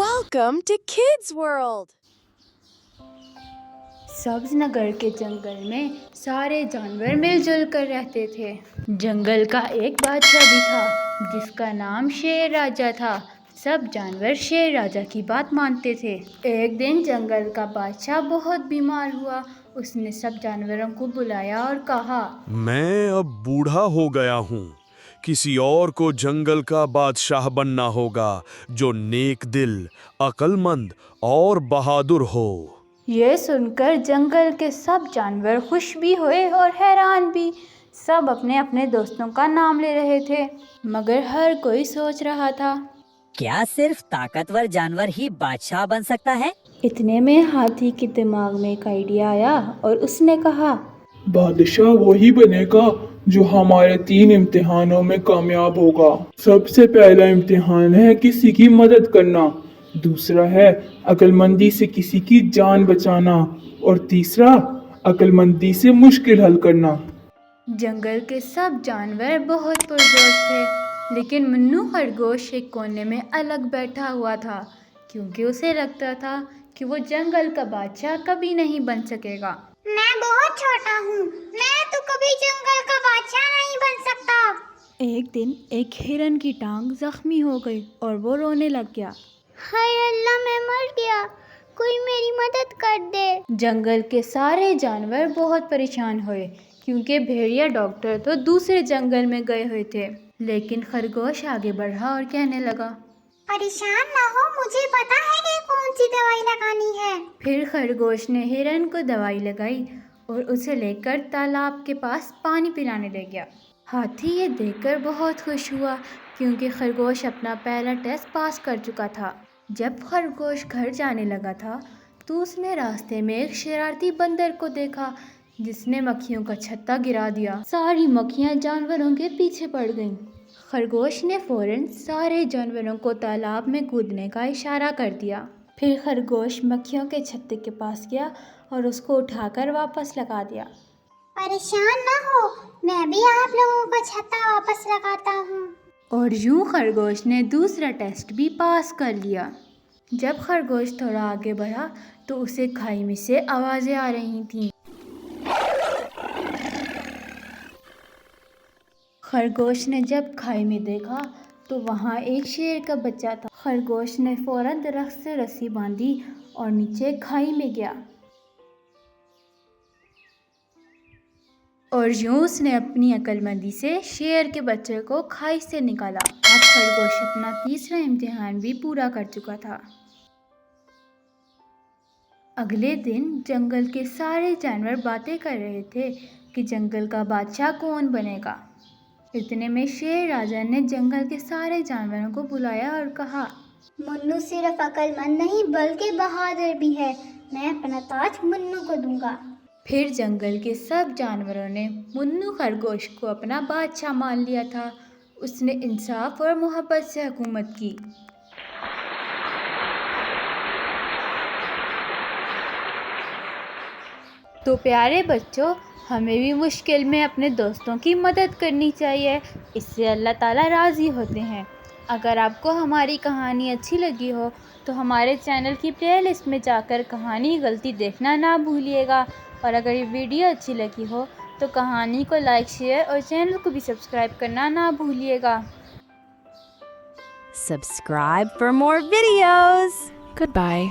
Welcome to Kids World! سبز نگر کے جنگل میں سارے جانور مل جل کر رہتے تھے۔ جنگل کا ایک بادشاہ بھی تھا جس کا نام شیر راجا تھا۔ سب جانور شیر راجا کی بات مانتے تھے۔ ایک دن جنگل کا بادشاہ بہت بیمار ہوا۔ اس نے سب جانوروں کو بلایا اور کہا، میں اب بوڑھا ہو گیا ہوں، کسی اور کو جنگل کا بادشاہ بننا ہوگا جو نیک دل، عقل مند اور بہادر ہو۔ یہ سن کر جنگل کے سب جانور خوش بھی ہوئے اور حیران بھی۔ سب اپنے اپنے دوستوں کا نام لے رہے تھے، مگر ہر کوئی سوچ رہا تھا، کیا صرف طاقتور جانور ہی بادشاہ بن سکتا ہے؟ اتنے میں ہاتھی کے دماغ میں ایک آئیڈیا آیا اور اس نے کہا، بادشاہ وہی بنے گا جو ہمارے 3 امتحانوں میں کامیاب ہوگا۔ سب سے پہلا امتحان ہے کسی کی مدد کرنا، دوسرا ہے عقل مندی سے کسی کی جان بچانا، اور تیسرا عقل مندی سے مشکل حل کرنا۔ جنگل کے سب جانور بہت پرجوش تھے، لیکن منو خرگوش ایک کونے میں الگ بیٹھا ہوا تھا، کیونکہ اسے لگتا تھا کہ وہ جنگل کا بادشاہ کبھی نہیں بن سکے گا۔ میں بہت چھوٹا ہوں، میں تو کبھی جنگل کا بادشاہ نہیں بن سکتا۔ ایک دن ایک ہرن کی ٹانگ زخمی ہو گئی اور وہ رونے لگ گیا۔ ہائے اللہ، میں مر گیا، کوئی میری مدد کر دے۔ جنگل کے سارے جانور بہت پریشان ہوئے، کیونکہ بھیڑیا ڈاکٹر تو دوسرے جنگل میں گئے ہوئے تھے۔ لیکن خرگوش آگے بڑھا اور کہنے لگا، پریشان نہ ہو، مجھے پتا ہے کہ کون سی دوائی لگانی ہے۔ پھر خرگوش نے ہرن کو دوائی لگائی اور اسے لے کر تالاب کے پاس پانی پلانے لے گیا۔ ہاتھی یہ دیکھ کر بہت خوش ہوا، کیونکہ خرگوش اپنا پہلا ٹیسٹ پاس کر چکا تھا۔ جب خرگوش گھر جانے لگا تھا تو اس نے راستے میں ایک شرارتی بندر کو دیکھا جس نے مکھیوں کا چھتا گرا دیا۔ ساری مکھیاں جانوروں کے پیچھے پڑ گئیں۔ خرگوش نے فوراً سارے جانوروں کو تالاب میں کودنے کا اشارہ کر دیا۔ پھر خرگوش مکھیوں کے چھتے کے پاس گیا اور اس کو اٹھا کر واپس لگا دیا۔ پریشان نہ ہو، میں بھی آپ لوگوں کا چھتا واپس لگاتا ہوں۔ اور یوں خرگوش نے دوسرا ٹیسٹ بھی پاس کر لیا۔ جب خرگوش تھوڑا آگے بڑھا تو اسے کھائی میں سے آوازیں آ رہی تھیں۔ خرگوش نے جب کھائی میں دیکھا تو وہاں ایک شیر کا بچہ تھا۔ خرگوش نے فوراً درخت سے رسی باندھی اور نیچے کھائی میں گیا، اور یوں اس نے اپنی عقل مندی سے شیر کے بچے کو کھائی سے نکالا۔ اب خرگوش اپنا تیسرا امتحان بھی پورا کر چکا تھا۔ اگلے دن جنگل کے سارے جانور باتیں کر رہے تھے کہ جنگل کا بادشاہ کون بنے گا۔ اتنے میں شیر راجا نے جنگل کے سارے جانوروں کو بلایا اور کہا، منو صرف عقل مند نہیں بلکہ بہادر بھی ہے، میں اپنا تاج منو کو دوں گا۔ پھر جنگل کے سب جانوروں نے منو خرگوش کو اپنا بادشاہ مان لیا تھا۔ اس نے انصاف اور محبت سے حکومت کی۔ تو پیارے بچوں، ہمیں بھی مشکل میں اپنے دوستوں کی مدد کرنی چاہیے، اس سے اللہ تعالیٰ راضی ہوتے ہیں۔ اگر آپ کو ہماری کہانی اچھی لگی ہو تو ہمارے چینل کی پلے لسٹ میں جا کر کہانی غلطی دیکھنا نہ بھولیے گا، اور اگر یہ ویڈیو اچھی لگی ہو تو کہانی کو لائک، شیئر اور چینل کو بھی سبسکرائب کرنا نہ بھولیے گا۔ Subscribe for more videos! Goodbye.